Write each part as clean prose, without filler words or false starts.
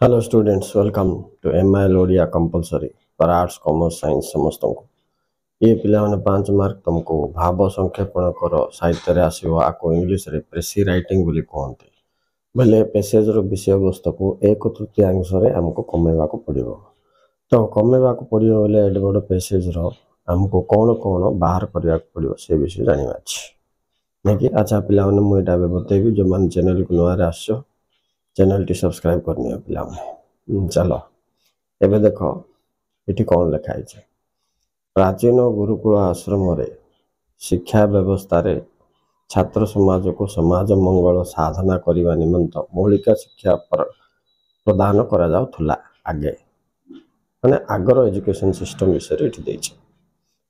Hello students, welcome to MIL Odia compulsory for arts commerce science समस्त को ये पिला माने 5 मार्क तुमको भाव संक्षेपण कर साहित्य रे आसीबो आको इंग्लिश रे प्रेसी राइटिंग बोली कहंती बोले पैसेज रो विषय वस्तु को 1/3 रे हमको कमेवा को पड़िबो। तो कमेवा को पड़िबो बोले एड बड़ पैसेज रो हमको कोन कोन बाहर करिया को पड़िबो से विषय जानिबा अछि नेकी। अच्छा पिला माने मु एटा बतेबी जो मान चैनल को नया आसो चैनल टी सब्सक्राइब करनी पिला माने। चलो एबे देखो इठी कौन लिखा है। प्राचीन गुरुकुल आश्रम रे शिक्षा व्यवस्था रे छात्र समाज को समाज मंगल साधना करने निमित्त मौलिक शिक्षा प्रदान करा जाउथुला आगे माने आगर एजुकेशन सिस्टम विषय इठी देछि।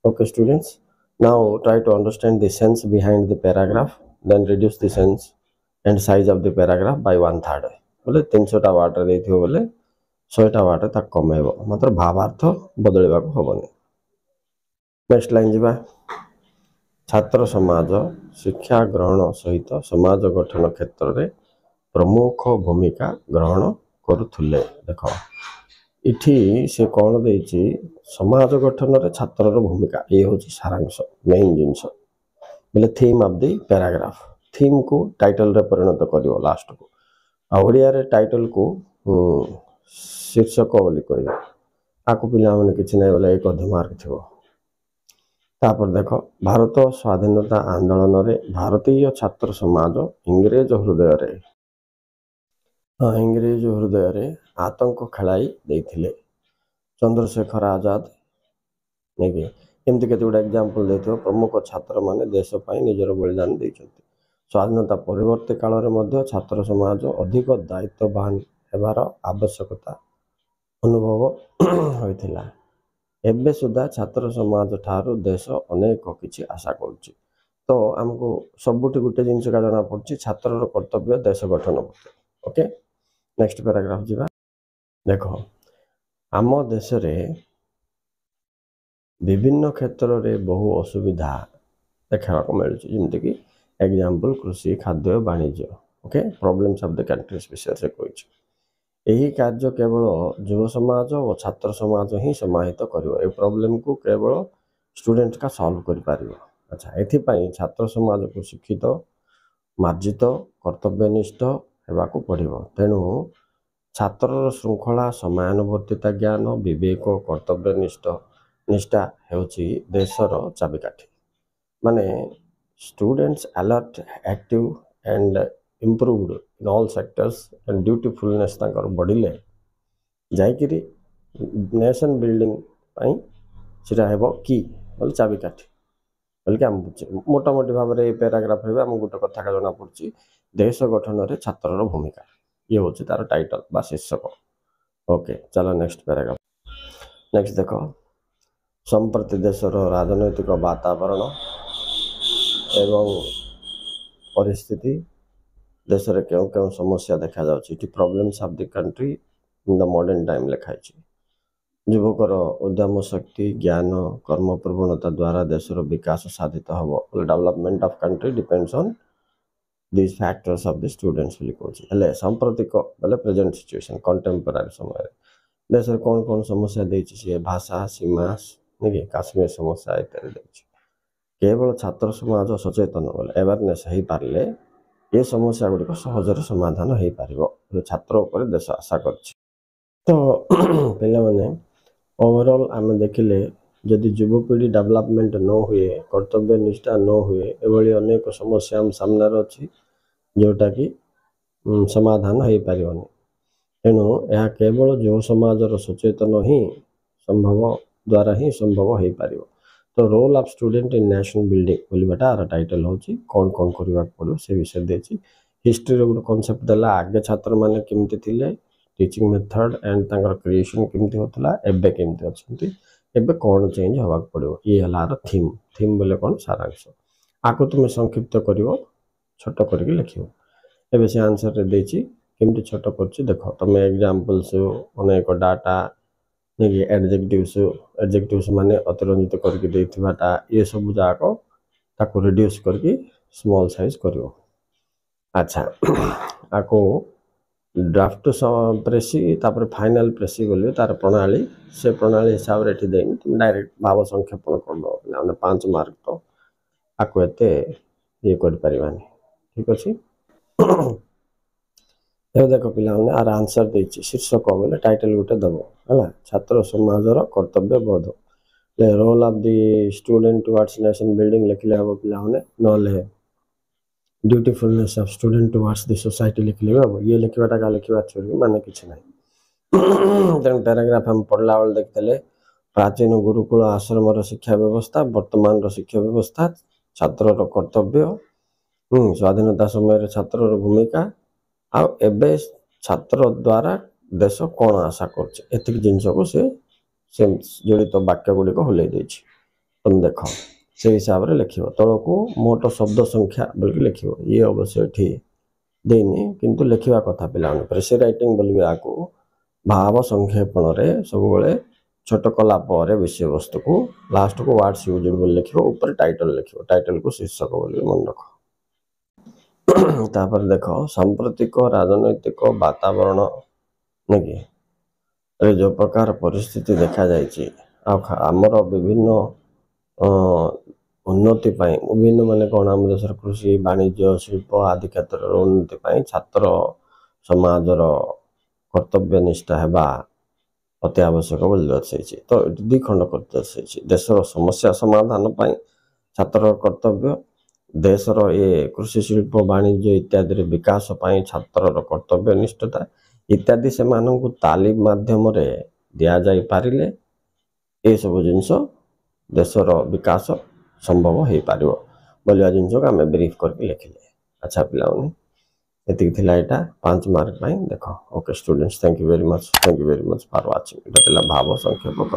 Okay students, now try to understand the sense behind the paragraph, then reduce the sense and size of the paragraph by 1/3 बोले 300 टा वाटर देथियो बोले 100 टा वाटर ता कमेबो, मतलब भावार्थ बदलवा को हबनी। नेक्स्ट लाइन जीवा। छात्र समाज शिक्षा ग्रहण सहित समाज गठन क्षेत्र में प्रमुख भूमिका ग्रहण करुथुले। देखो इठी से कौन देछि समाज गठन रे छात्र रो भूमिका ये होछि सारांश मेन जिंस बोले theme of the paragraph. Theme को टाइटल रे परिणत करियो लास्ट को ओडिया रे टाइटल को शीर्षक बोली कहबे आको पिला माने किछि नै बोले 1 मार्क थिबो। तापर देखो भारत स्वाधीनता आंदोलन रे भारतीय छात्र समाज इंग्रेज हृदय रे आतंक खेलाई देथिले। चंद्रशेखर आजाद नेके एमती केते गुडा एग्जांपल देथो प्रमुख छात्र माने देश पई निजर बलिदान दैछथि। स्वाधीनता परिवर्ती काल रे मध्य छात्र समाज अधिक दायित्ववान हेबार आवश्यकता अनुभव होइथिला। एबे सुधा छात्र समाज ठारू देश अनेक किछि आशा करुछि। तो हमको सबुठी गुटे जिनस का जना पड़छि छात्र कर्तव्य देश गठन करते। ओके नेक्स्ट पैराग्राफ जीवा। देखो आम देश रे विभिन्न क्षेत्र रे बहु असुविधा देखा मिलुछि जेमति कि एग्जांपल कृषि खाद्य वाणिज्य। Okay problems of the countries विषय से कहिछि। यही कार्य केवल युव समाज और छात्र समाज ही समाहित करिवो। ए प्रॉब्लम को केवल स्टूडेंट का सॉल्व करि पारिवो। अच्छा एथिपाई छात्र समाज को शिक्षित मार्जित कर्तव्यनिष्ठ हेबा को पड़िवो। तेणु छात्र श्रृंखला समयानुवर्तिता ज्ञान विवेक कर्तव्यनिष्ठ निष्ठा हेउछि देशर चाबिकाठी। माने students alert active and improved in all sectors and dutifulness Takar बढ़िले जाइकिरी nation building पाई सिरा हेबो की बोल चाबिकाठी बोल के हम मोटा मोटी भाव रे पैराग्राफ रे हम गुटे कथा का जना पड़छि देश गठन रे छात्र रो भूमिका ये होछि तार टाइटल बा शीर्षक। ओके चलो नेक्स्ट पैराग्राफ। नेक्स्ट देखो संप्रति देशर राजनैतिक वातावरण एवं परिस्थिति देश रे क्यों क्यों समस्या देखा जाउछि इति problems of the country in the modern time लिखा है। युवकर उद्यम शक्ति ज्ञान कर्म प्रवणता द्वारा देशर विकास साधित हबो। Development of country depends on this factors of the students लिखोछि। हेले सांप्रतिक बोले प्रेजेंट सिचुएशन कंटेम्पोरारी समय देश रे कोन कोन समस्या देछि से भाषा सीमा नेके काश्मीर समस्या इत्यादि देछि। केवल छात्र समाज सचेतन बोले अवेयरनेस हे पारले ये समस्या गुड़िक सहजरे समाधान हो पार छात्र उपर देश आशा कर। तो पिला माने ओवरऑल आम देखिले जदि युवपीढ़ी डेवलपमेंट न हुए कर्तव्य निष्ठा न हुए एभली अनेक समस्या हम सामने अच्छी जोटा कि समाधान हो पारनी। तेणु यह केवल युव समाजर सचेतन ही संभव द्वारा ही संभव हो पार। तो role of student in national building बोलबाटा आर टाइटल होची कौन कौन करबा पड़ो से विषय देची। हिस्ट्री रो गुड कांसेप्ट देला आगे छात्र माने केमति थिले टीचिंग मेथड एंड तांकर क्रिएशन केमति होतला एबे केमति अछंती एबे कौन चेंज होबा पड़ो ये हलार थीम। थीम बोले कौन सारांश आको तुम संक्षिप्त करिवो छोट करके लिखिवो। एबे से आंसर रे देची केमति छोट करछि देखो तमे एग्जांपल्स अनेक डाटा नेकी एडजेक्टिव्स माने अतिरंजित करके देथिबाटा ये सब जाक ताको रिड्यूस करके स्मॉल साइज करिवो। अच्छा आको ड्राफ्ट प्रेसी तापर फाइनल प्रेसी बोलिए तार प्रणाली से प्रणाली हिसाब रे देन तुम डायरेक्ट भाव संक्षेपण कर दो पे 5 मार्क तो आपको एते ये कर परिवानी ठीक अछि ए देखो पिला ने आर आंसर देछि शीर्षक बोले टाइटल गुटे दबो हला छात्र समाजर कर्तव्य बोध ले role of the student towards nation building लिखले हबो पिला ने नले dutifulness of student towards the society लिखले हबो ये लिखवाटा का लिखवा छोड़ी माने किछ नाही तेन पैराग्राफ हम पढ़ला वाले देखते प्राचीन गुरुकुल आश्रम शिक्षा व्यवस्था वर्तमान शिक्षा व्यवस्था छात्र कर्तव्य स्वाधीनता समय छात्र भूमिका आबे छात्र द्वारा देश कौन आशा कर जिनस को से जड़ित वाक्य गुड़िक हल्ई दे तुम देख से हिसाब से लिख तल को मोट शब्द संख्या बोल लिख ये अवश्य ये देनी किंतु लिखा कथा पिला प्रेसी राइटिंग बोलिए आपको भाव संक्षेपण सब छोट कला विषय वस्तु को लास्ट को वार्ड्स यूज बोल लिख ऊपर टाइटल लिख टाइटल को शीर्षक बोल मन रख तापर देख सांप्रतिक राजनैतिक वातावरण नहीं जो प्रकार परिस्थिति देखा आमर विभिन्न उन्नति विभिन्न माने कौन आम देश कृषि वाणिज्य शिल्प आदि क्षेत्र उन्नति छात्र समाजर कर्तव्य निष्ठा है अति आवश्यक बोली दर्शाई तो दी खंड कर दर्शाई देशर समस्या समाधान छात्र कर्तव्य देशर ये कृषि शिल्प वाणिज्य इत्यादि विकास पाई छात्र कर्तव्य निष्ठता इत्यादि से मानक तालीम माध्यम दि जाई पारिले ये सब जिनस देशर विकास संभव हो पार बोलिया जिनस को आम ब्रीफ करके लिखिले अच्छा पिलानी एति थिला एटा 5 मार्क देख okay students thank you very much for watching भाव संक्षेप।